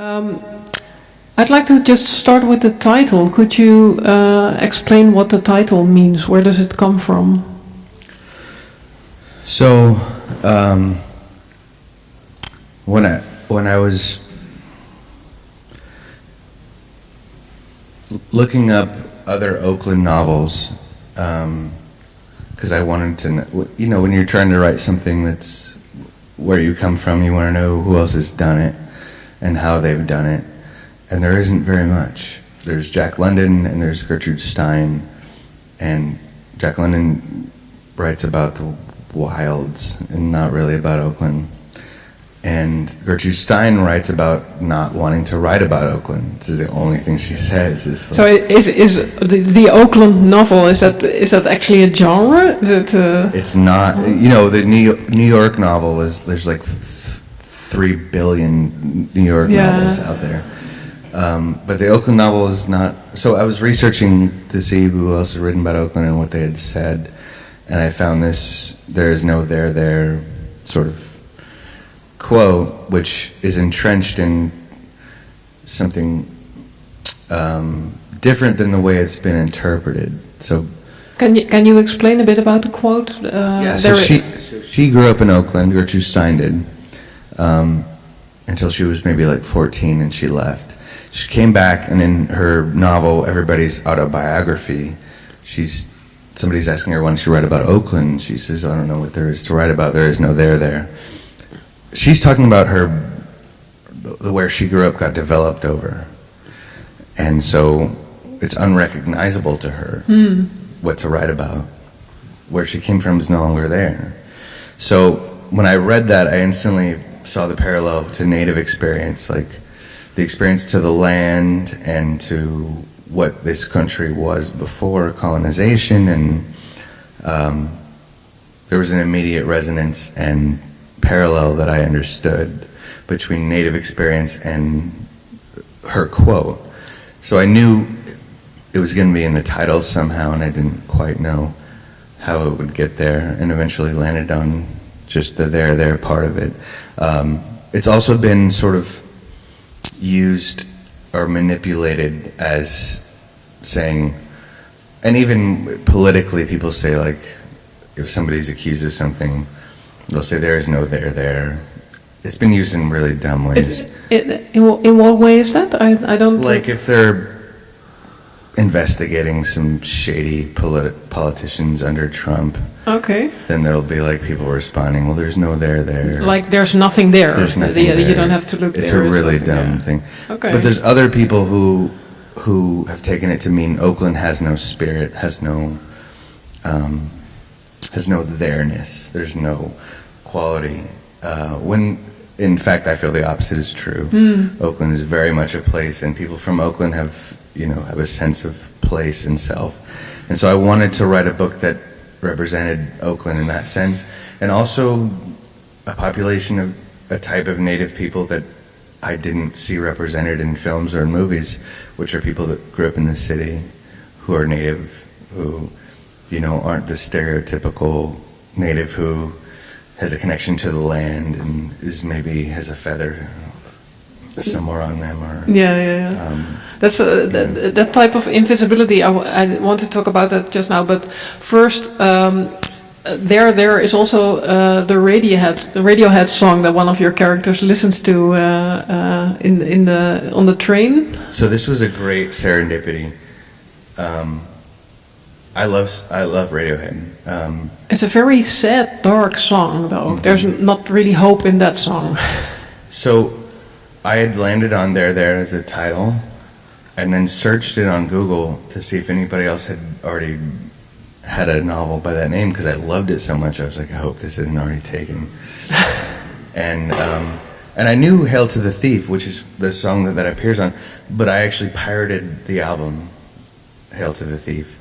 I'd like to just start with the title. Could you explain what the title means? Where does it come from? So, when I was looking up other Oakland novels, because I wanted to know, when you're trying to write something that's where you come from, you want to know who else has done it and how they've done it. And there isn't very much. There's Jack London and there's Gertrude Stein. And Jack London writes about the wilds and not really about Oakland. And Gertrude Stein writes about not wanting to write about Oakland. This is the only thing she says. Is like, so is the Oakland novel, is that actually a genre? It's not. The New York novel there's like 3 billion New York novels out there. But the Oakland novel is not. So I was researching to see who else had written about Oakland and what they had said. And I found this, there is no there sort of quote, which is entrenched in something different than the way it's been interpreted. So, can you explain a bit about the quote? So she grew up in Oakland. Gertrude Stein did, until she was maybe like 14, and she left. She came back, and in her novel, Everybody's Autobiography, somebody's asking her, why don't you write about Oakland? She says, I don't know what there is to write about. There is no there. She's talking about where she grew up got developed over. And so it's unrecognizable to her what to write about. Where she came from is no longer there. So when I read that, I instantly saw the parallel to Native experience, like the experience to the land and to what this country was before colonization. And there was an immediate resonance and parallel that I understood between Native experience and her quote. So I knew it was going to be in the title somehow, and I didn't quite know how it would get there, and eventually landed on just the there part of it. It's also been sort of used or manipulated as saying, and even politically people say, like, if somebody's accused of something, they'll say there is no there. It's been used in really dumb ways. In what way is that? I don't... Like if they're investigating some shady politicians under Trump, okay, then there'll be like people responding, well, there's no there. Like there's nothing there. There's nothing there. You don't have to look there. It's a really dumb thing. Okay. But there's other people who have taken it to mean Oakland has no spirit, has no there-ness. There's no quality. When in fact I feel the opposite is true. Oakland is very much a place, and people from Oakland have a sense of place and self. And so I wanted to write a book that represented Oakland in that sense, and also a population of a type of Native people that I didn't see represented in films or in movies, which are people that grew up in the city, who are Native, who aren't the stereotypical Native who has a connection to the land and has a feather somewhere on them, or that's that type of invisibility. I want to talk about that just now, but first, there is also the Radiohead song that one of your characters listens to on the train. So this was a great serendipity. I love Radiohead. It's a very sad, dark song, though. Mm-hmm. There's not really hope in that song. So I had landed on there as a title, and then searched it on Google to see if anybody else had already had a novel by that name, because I loved it so much. I was like, I hope this isn't already taken. And I knew Hail to the Thief, which is the song that appears on, but I actually pirated the album Hail to the Thief.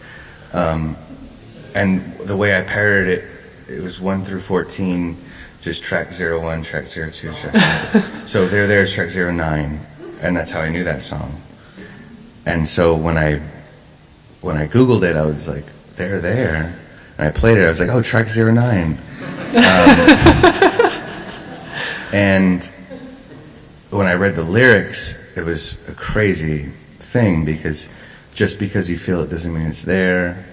And the way I pirated it was 1 through 14, just track 01, track 02, track 02. So there's track 09, and that's how I knew that song. And so when I Googled it, I was like, there, and I played it. I was like, oh, track 09. And when I read the lyrics, it was a crazy thing because just because you feel it doesn't mean it's there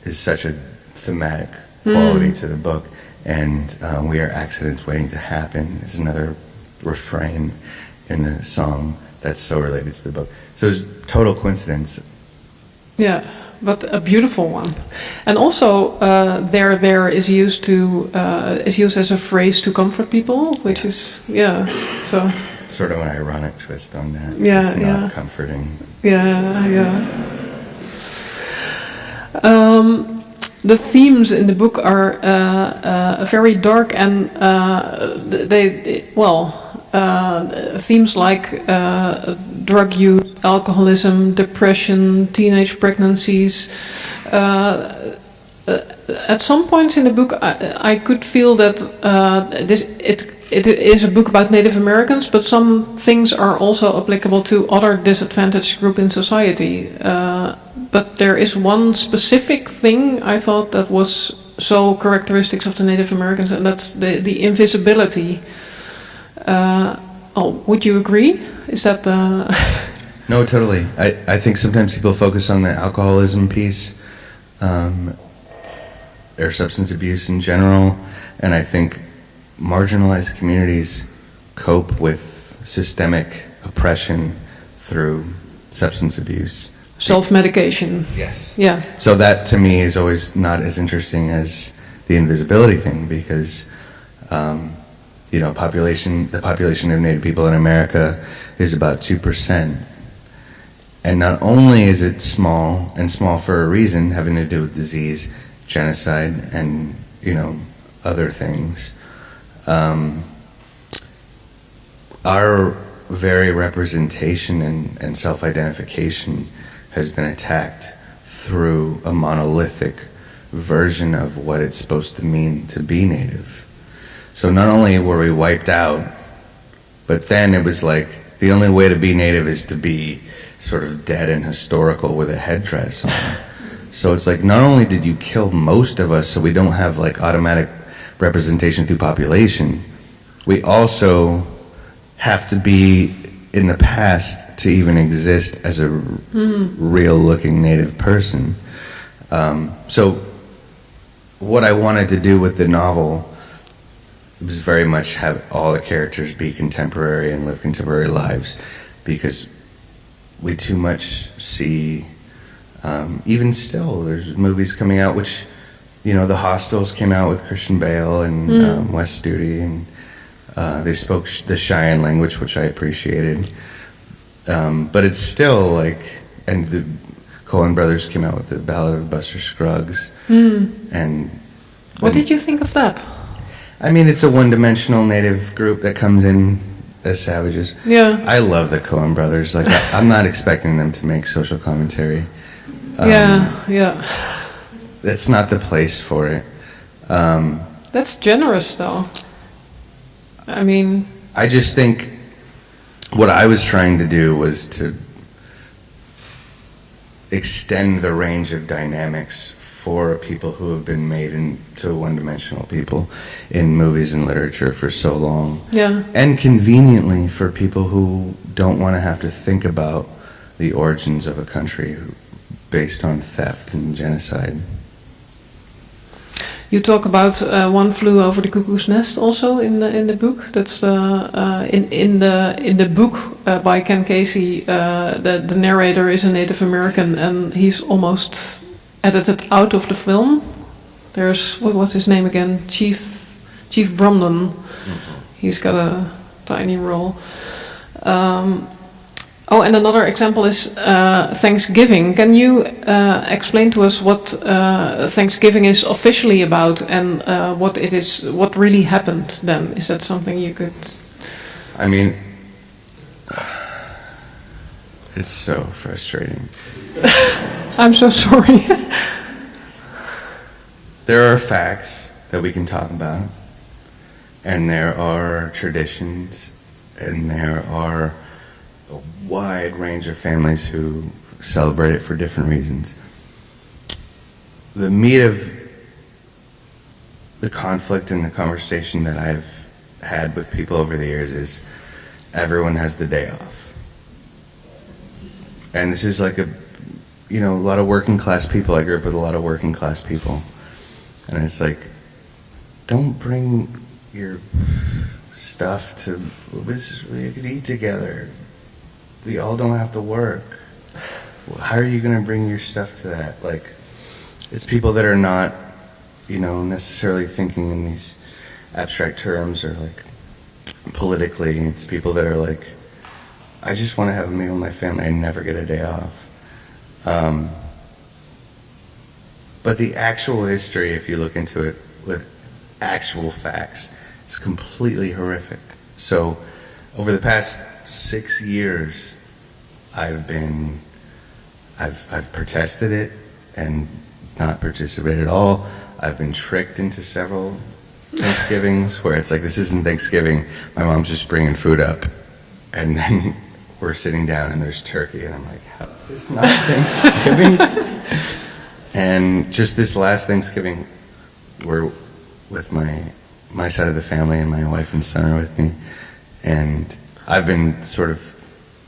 is such a thematic quality to the book. And we are accidents waiting to happen is another refrain in the song that's so related to the book. So it's total coincidence. Yeah, but a beautiful one. And also, there is used to is used as a phrase to comfort people, which is so sort of an ironic twist on that. Yeah, it's not comforting. Yeah. The themes in the book are very dark, and themes like drug use, alcoholism, depression, teenage pregnancies. At some points in the book, I could feel that it is a book about Native Americans, but some things are also applicable to other disadvantaged groups in society. But there is one specific thing I thought that was so characteristics of the Native Americans, and that's the invisibility. Would you agree? Is that No, totally. I think sometimes people focus on the alcoholism piece, or substance abuse in general, and I think marginalized communities cope with systemic oppression through substance abuse. Self-medication. Yes. Yeah. So that to me is always not as interesting as the invisibility thing because, the population of Native people in America is about 2%. And not only is it small, and small for a reason, having to do with disease, genocide, and, other things, our very representation and self-identification has been attacked through a monolithic version of what it's supposed to mean to be Native. So not only were we wiped out, but then it was like the only way to be Native is to be sort of dead and historical with a headdress on. So it's like not only did you kill most of us so we don't have like automatic representation through population, we also have to be in the past to even exist as a real-looking Native person. So what I wanted to do with the novel was very much have all the characters be contemporary and live contemporary lives, because we too much see, even still, there's movies coming out which, The Hostels came out with Christian Bale and Wes Studi, and they spoke the Cheyenne language, which I appreciated. But it's still like, and the Coen brothers came out with the Ballad of Buster Scruggs. And what did you think of that? I mean, it's a one-dimensional Native group that comes in as savages. Yeah. I love the Coen brothers. Like, I'm not expecting them to make social commentary. Yeah. That's not the place for it. That's generous, though. I mean, I just think what I was trying to do was to extend the range of dynamics for people who have been made into one-dimensional people in movies and literature for so long. Yeah. And conveniently for people who don't want to have to think about the origins of a country based on theft and genocide. You talk about One Flew Over the Cuckoo's Nest also in the book. That's in the book by Ken Casey. The narrator is a Native American, and he's almost edited out of the film. There's what was his name again? Chief Bromden. He's got a tiny role. And another example is Thanksgiving. Can you explain to us what Thanksgiving is officially about and what it is? What really happened then? Is that something you could? I mean, it's so frustrating. I'm so sorry. There are facts that we can talk about, and there are traditions, and there are a wide range of families who celebrate it for different reasons. The meat of the conflict and the conversation that I've had with people over the years is, everyone has the day off. And this is like a lot of working class people. I grew up with a lot of working class people. And it's like, don't bring your stuff to, we could eat together. We all don't have to work. How are you going to bring your stuff to that? Like, it's people that are not, necessarily thinking in these abstract terms or like politically. It's people that are like, I just want to have a meal with my family. I never get a day off. But the actual history, if you look into it with actual facts, is completely horrific. So over the past 6 years, I've protested it and not participated at all. I've been tricked into several Thanksgivings where it's like, this isn't Thanksgiving, my mom's just bringing food up, and then we're sitting down and there's turkey, and I'm like, how is this not Thanksgiving? And just this last Thanksgiving, we're with my side of the family, and my wife and son are with me, and I've been sort of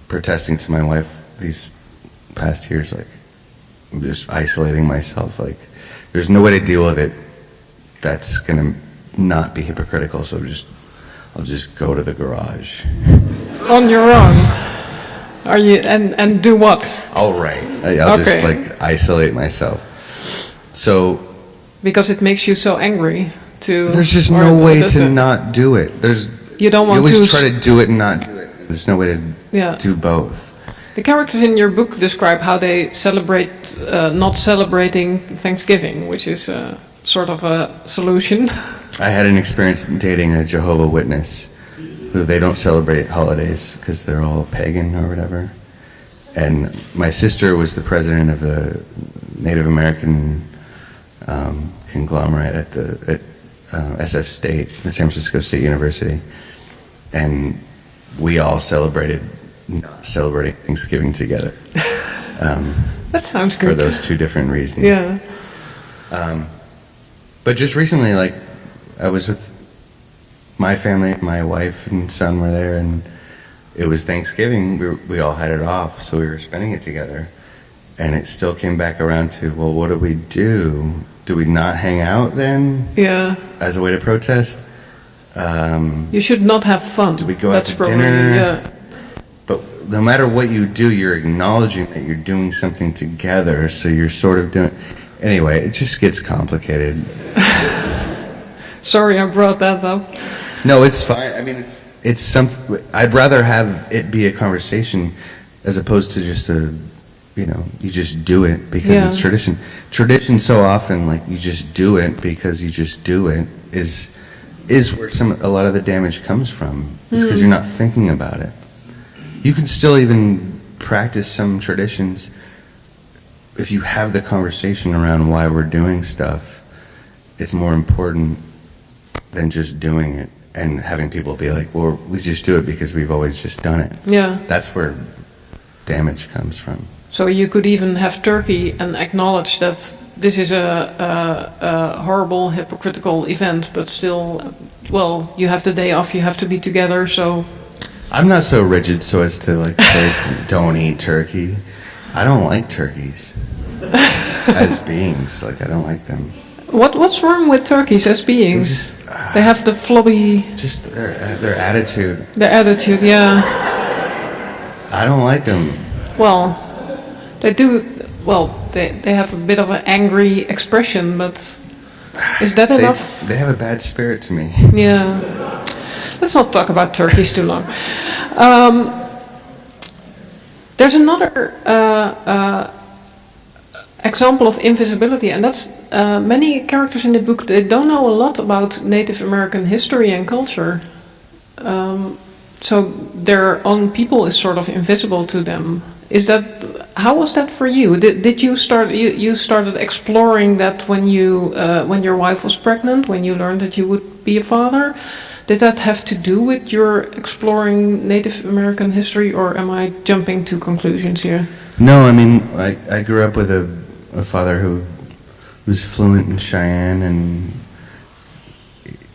protesting to my wife these past years, like, I'm just isolating myself, like, there's no way to deal with it that's gonna not be hypocritical, so I'll just go to the garage. On your own? Are you, and do what? I'll write. I'll just like isolate myself. So because it makes you so angry to. There's just no way to not do it. You don't want to. You always try to do it and not do it. There's no way to do both. The characters in your book describe how they celebrate not celebrating Thanksgiving, which is sort of a solution. I had an experience dating a Jehovah's Witness who they don't celebrate holidays because they're all pagan or whatever. And my sister was the president of the Native American conglomerate at SF State, the San Francisco State University. And we all celebrated not celebrating Thanksgiving together. That sounds good. For those two different reasons. Yeah. But just recently, like, I was with my family, my wife and son were there, and it was Thanksgiving. We all had it off, so we were spending it together. And it still came back around to, well, what do we do? Do we not hang out then? Yeah. As a way to protest? You should not have fun. Do we go out to dinner? Yeah. But no matter what you do, you're acknowledging that you're doing something together, so you're sort of doing... Anyway, it just gets complicated. Sorry I brought that up. No, it's fine. I mean, it's something... I'd rather have it be a conversation as opposed to just you just do it because it's tradition. Tradition so often, like, you just do it because you just do it, is where a lot of the damage comes from. It's because you're not thinking about it. You can still even practice some traditions if you have the conversation around why we're doing stuff. It's more important than just doing it and having people be like, well, we just do it because we've always just done it. Yeah. That's where damage comes from. So you could even have turkey and acknowledge that this is a horrible, hypocritical event, but still, well, you have the day off, you have to be together, so... I'm not so rigid so as to, like, say, don't eat turkey. I don't like turkeys as beings. Like, I don't like them. What's wrong with turkeys as beings? They have the flobby... Just their attitude. Their attitude, yeah. I don't like them. Well... They do, well, they have a bit of an angry expression, but is that enough? They have a bad spirit to me. Yeah. Let's not talk about turkeys too long. There's another example of invisibility, and that's many characters in the book, they don't know a lot about Native American history and culture. So their own people is sort of invisible to them. How was that for you? Did you start? You started exploring that when your wife was pregnant, when you learned that you would be a father. Did that have to do with your exploring Native American history, or am I jumping to conclusions here? No, I mean, I grew up with a father who was fluent in Cheyenne, and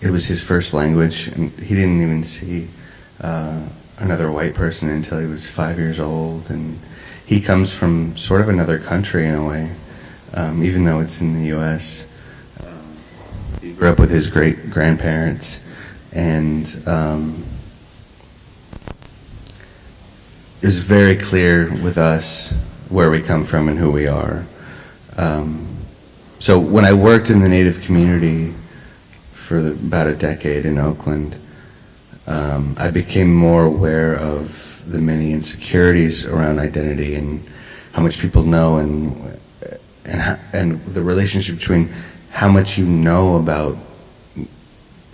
it was his first language, and he didn't even see another white person until he was 5 years old, and he comes from sort of another country in a way, even though it's in the U.S. He grew up with his great-grandparents, and it was very clear with us where we come from and who we are. So when I worked in the Native community for about a decade in Oakland, I became more aware of the many insecurities around identity and how much people know, and the relationship between how much you know about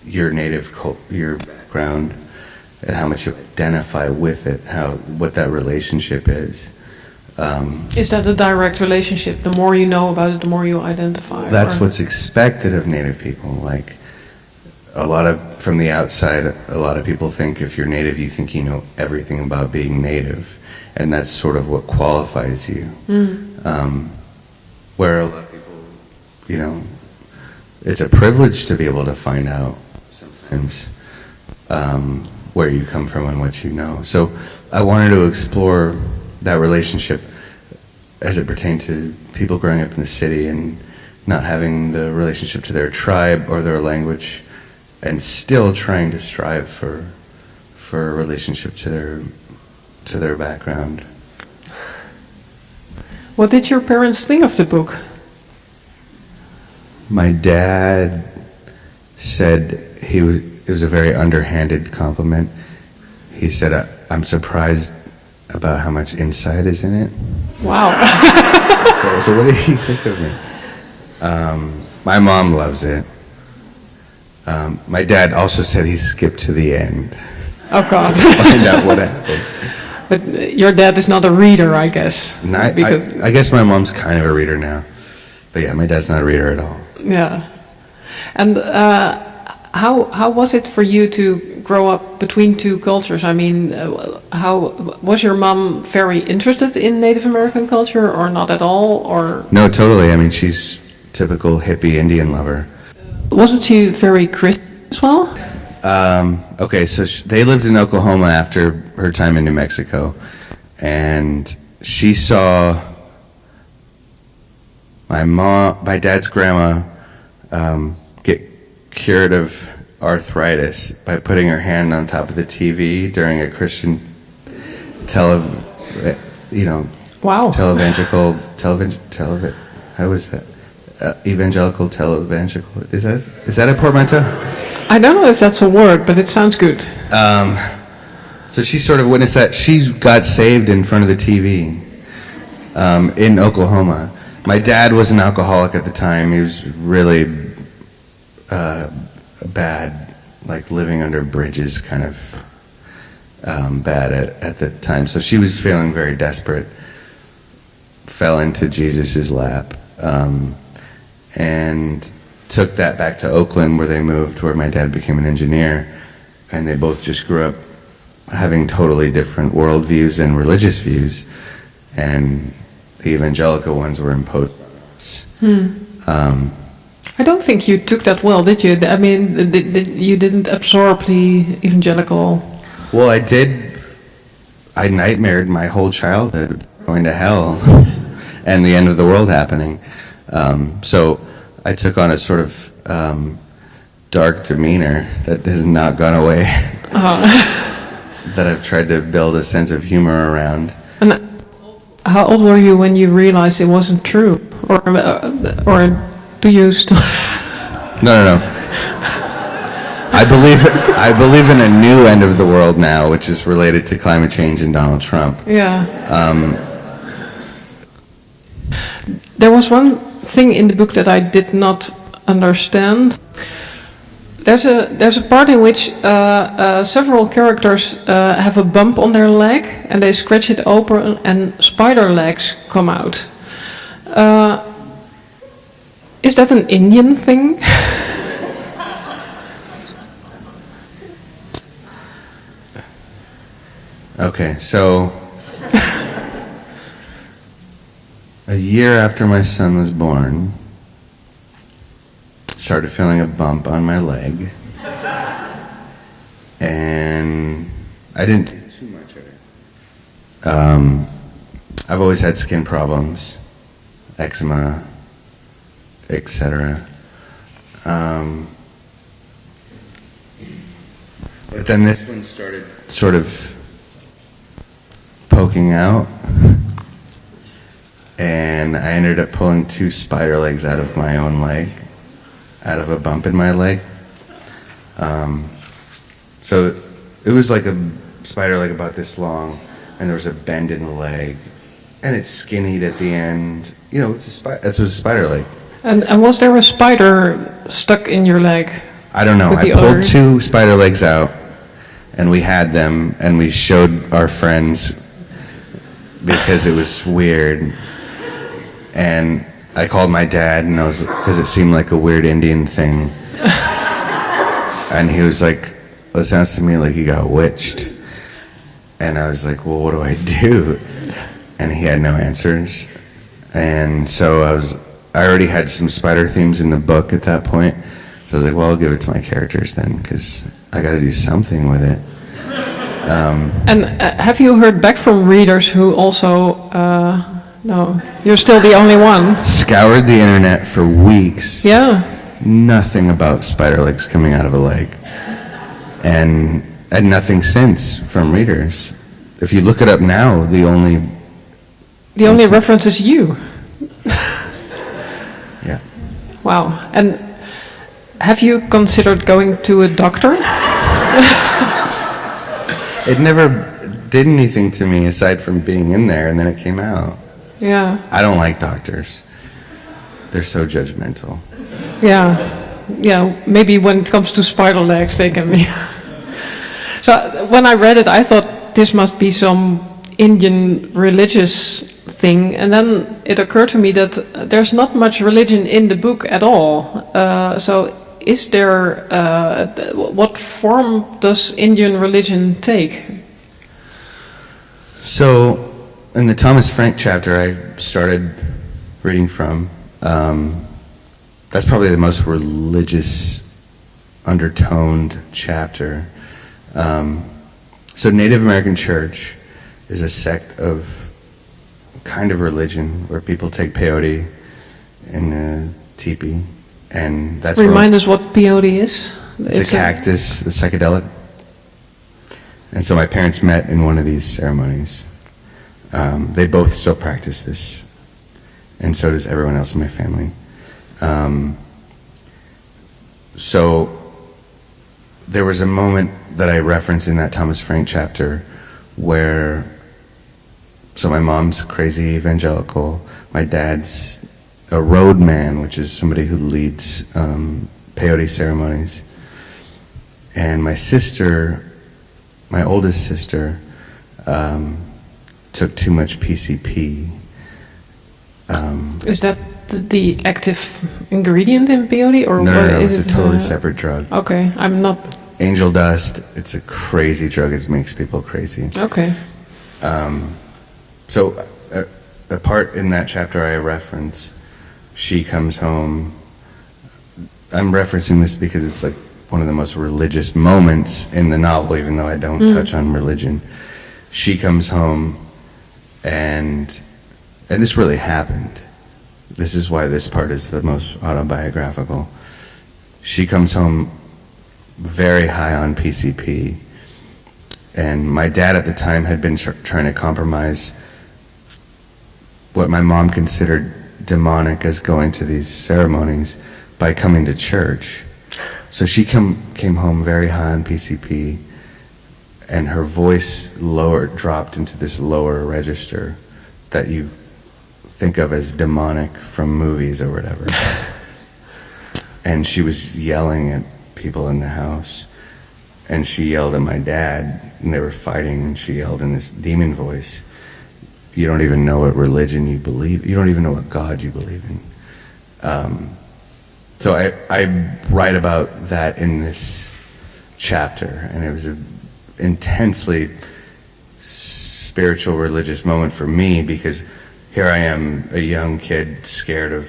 your your background and how much you identify with it, what that relationship is. Is that a direct relationship? The more you know about it, the more you identify? That's what's expected of Native people. Like, from the outside, a lot of people think if you're Native, you think you know everything about being Native, and that's sort of what qualifies you. Where a lot of people, it's a privilege to be able to find out sometimes where you come from and what you know. So I wanted to explore that relationship as it pertained to people growing up in the city and not having the relationship to their tribe or their language, and still trying to strive for a relationship to their background. What did your parents think of the book? My dad said it was a very underhanded compliment. He said, "I'm surprised about how much insight is in it." Wow. So what did he think of me? My mom loves it. My dad also said he skipped to the end. Oh God. To find out what happened. But your dad is not a reader, I guess. I guess my mom's kind of a reader now. But yeah, my dad's not a reader at all. Yeah. And how was it for you to grow up between two cultures? I mean, how was your mom very interested in Native American culture, or not at all? Or no, totally. I mean, she's typical hippie Indian lover. Wasn't she very Christian as well? Okay, so they lived in Oklahoma after her time in New Mexico, and she saw my dad's grandma get cured of arthritis by putting her hand on top of the TV during a Christian Wow. Evangelical televangelical. Is that a portmanteau? I don't know if that's a word, but it sounds good. So she sort of witnessed that. She got saved in front of the TV in Oklahoma. My dad was an alcoholic at the time. He was really bad, like living under bridges, kind of bad at the time. So she was feeling very desperate, fell into Jesus's lap, and took that back to Oakland, where they moved, where my dad became an engineer, and they both just grew up having totally different worldviews and religious views, and the evangelical ones were imposed. I don't think you took that well, did you? I mean, you didn't absorb the evangelical. Well, I did. I nightmared my whole childhood going to hell and the end of the world happening. So I took on a sort of dark demeanor that has not gone away. That I've tried to build a sense of humor around. And how old were you when you realized it wasn't true, or do you still? No. I believe in a new end of the world now, which is related to climate change and Donald Trump. Yeah. There was one thing in the book that I did not understand. There's a part in which several characters have a bump on their leg, and they scratch it open, and spider legs come out. Is that an Indian thing? Okay, so a year after my son was born, started feeling a bump on my leg, and I didn't think I've always had skin problems, eczema, etc. But then this one started sort of poking out, and I ended up pulling 2 spider legs out of my own leg, out of a bump in my leg. So it was like a spider leg about this long, and there was a bend in the leg, and it skinnied at the end. You know, it was a spider leg. And was there a spider stuck in your leg? I don't know. With I the pulled other- 2 spider legs out, and we had them, and we showed our friends because it was weird. And I called my dad, and because it seemed like a weird Indian thing. And he was like, well, it sounds to me like he got witched. And I was like, well, what do I do? And he had no answers. And so I already had some spider themes in the book at that point. So I was like, well, I'll give it to my characters then, because I got to do something with it. And have you heard back from readers who also, no, you're still the only one? Scoured the internet for weeks. Yeah. Nothing about spider legs coming out of a leg. And nothing since from readers. If you look it up now, the only reference is you. Yeah. Wow. And have you considered going to a doctor? It never did anything to me aside from being in there, and then it came out. Yeah. I don't like doctors. They're so judgmental. Yeah. Yeah. Maybe when it comes to spider legs, they can be. So when I read it, I thought this must be some Indian religious thing, and then it occurred to me that there's not much religion in the book at all. So is there, what form does Indian religion take? So in the Thomas Frank chapter I started reading from, that's probably the most religious undertoned chapter. So Native American Church is a sect of kind of religion where people take peyote in a teepee, and that's Remind us what peyote is. it's a cactus, the psychedelic. And so my parents met in one of these ceremonies. They both still practice this, and so does everyone else in my family. So there was a moment that I referenced in that Thomas Frank chapter where, so my mom's crazy evangelical, my dad's a roadman, which is somebody who leads peyote ceremonies, and my sister, my oldest sister, took too much PCP. Is that the active ingredient in peyote, or No, what it's is a it? totally separate drug. Okay, I'm not. Angel dust, it's a crazy drug, it makes people crazy. Okay. So a part in that chapter I reference, she comes home. I'm referencing this because it's like one of the most religious moments in the novel, even though I don't touch on religion. She comes home, and this really happened. This is why this part is the most autobiographical. She comes home very high on PCP, and my dad at the time had been trying to compromise what my mom considered demonic as going to these ceremonies by coming to church. So she came home very high on PCP, and her voice dropped into this lower register that you think of as demonic from movies or whatever. And she was yelling at people in the house, and she yelled at my dad, and they were fighting, and she yelled in this demon voice, "You don't even know what religion you believe, you don't even know what God you believe in." So I write about that in this chapter, and it was an intensely spiritual religious moment for me, because here I am, a young kid, scared of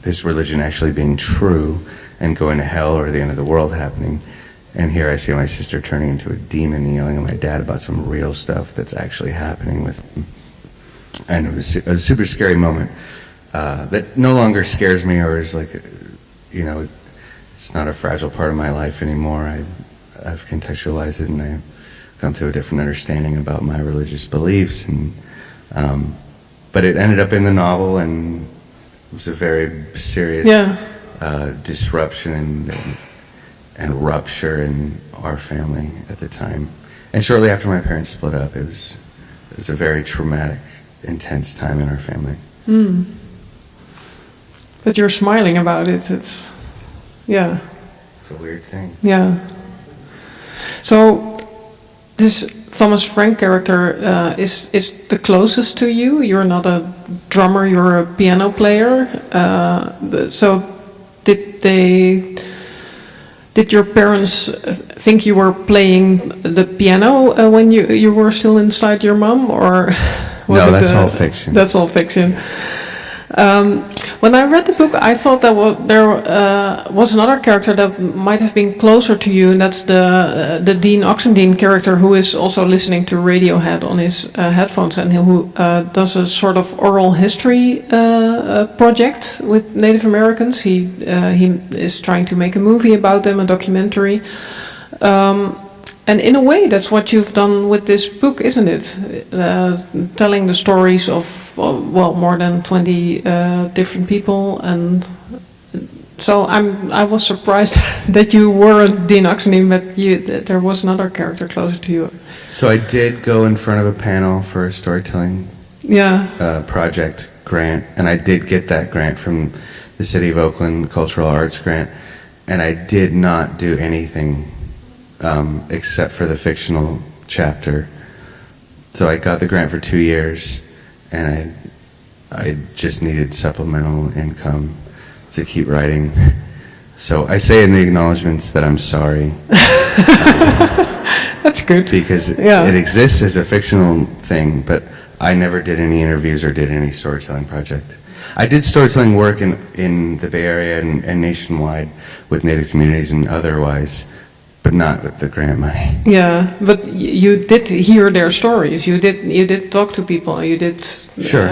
this religion actually being true and going to hell or the end of the world happening. And here I see my sister turning into a demon, yelling at my dad about some real stuff that's actually happening with him. And it was a super scary moment that no longer scares me or is like, it's not a fragile part of my life anymore. I've contextualized it and I've come to a different understanding about my religious beliefs. And but it ended up in the novel, and it was a very serious disruption and rupture in our family at the time. And shortly after my parents split up, it was a very traumatic, intense time in our family. Mm. But you're smiling about it. It's It's a weird thing. Yeah. So this Thomas Frank character is the closest to you. You're not a drummer. You're a piano player. So did your parents think you were playing the piano when you were still inside your mom, or was no? That's all fiction. That's all fiction. When I read the book, I thought that there was another character that might have been closer to you, and that's the Dean Oxendine character, who is also listening to Radiohead on his headphones, and who does a sort of oral history project with Native Americans. He is trying to make a movie about them, a documentary. And in a way, that's what you've done with this book, isn't it? Telling the stories of, more than 20 different people. And so I was surprised that you weren't Dean Oxendine, but that there was another character closer to you. So I did go in front of a panel for a storytelling project grant, and I did get that grant from the City of Oakland Cultural Arts Grant, and I did not do anything except for the fictional chapter. So I got the grant for 2 years, and I just needed supplemental income to keep writing. So I say in the acknowledgments that I'm sorry. That's good. Because it exists as a fictional thing, but I never did any interviews or did any storytelling project. I did storytelling work in the Bay Area and nationwide with Native communities and otherwise, but not with the grant money. Yeah, but you did hear their stories. You did talk to people. You did. Sure.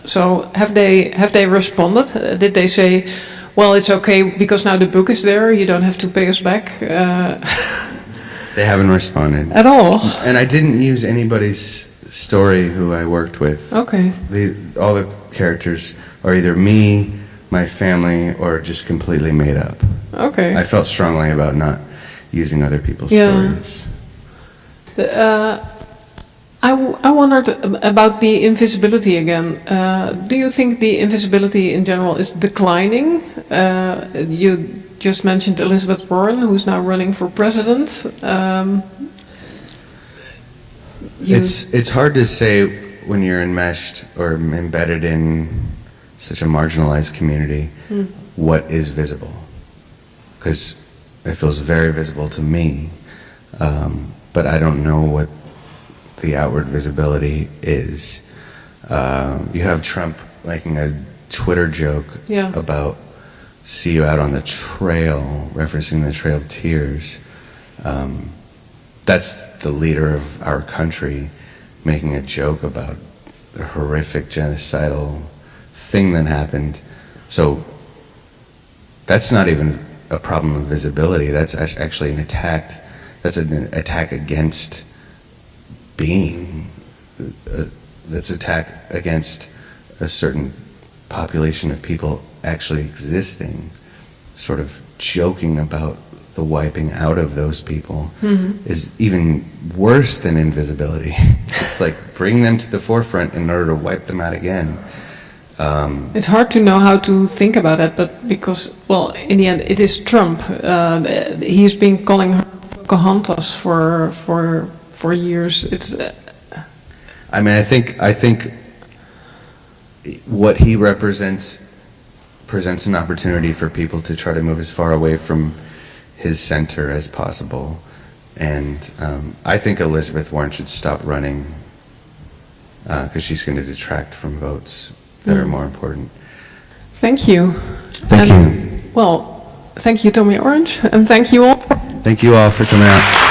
So have they responded? Did they say, "Well, it's okay because now the book is there. You don't have to pay us back"? They haven't responded at all. And I didn't use anybody's story who I worked with. Okay. All the characters are either me, my family, or just completely made up. Okay. I felt strongly about not using other people's stories. I wondered about the invisibility again. Do you think the invisibility in general is declining? You just mentioned Elizabeth Warren, who's now running for president. It's hard to say when you're enmeshed or embedded in such a marginalized community what is visible, because it feels very visible to me, but I don't know what the outward visibility is. You have Trump making a Twitter joke about "see you out on the trail," referencing the Trail of Tears. That's the leader of our country making a joke about the horrific genocidal thing that happened. So that's not even a problem of visibility. That's actually an attack. That's an attack against being. That's an attack against a certain population of people actually existing. Sort of joking about the wiping out of those people is even worse than invisibility. It's like bring them to the forefront in order to wipe them out again. It's hard to know how to think about that, but because, well, in the end, it is Trump. He's been calling her Pocahontas for years. It's. I mean, I think what he represents presents an opportunity for people to try to move as far away from his center as possible, and I think Elizabeth Warren should stop running because she's going to detract from votes that are more important. Thank you. Thank you. Well, thank you, Tommy Orange, and thank you all. Thank you all for coming out.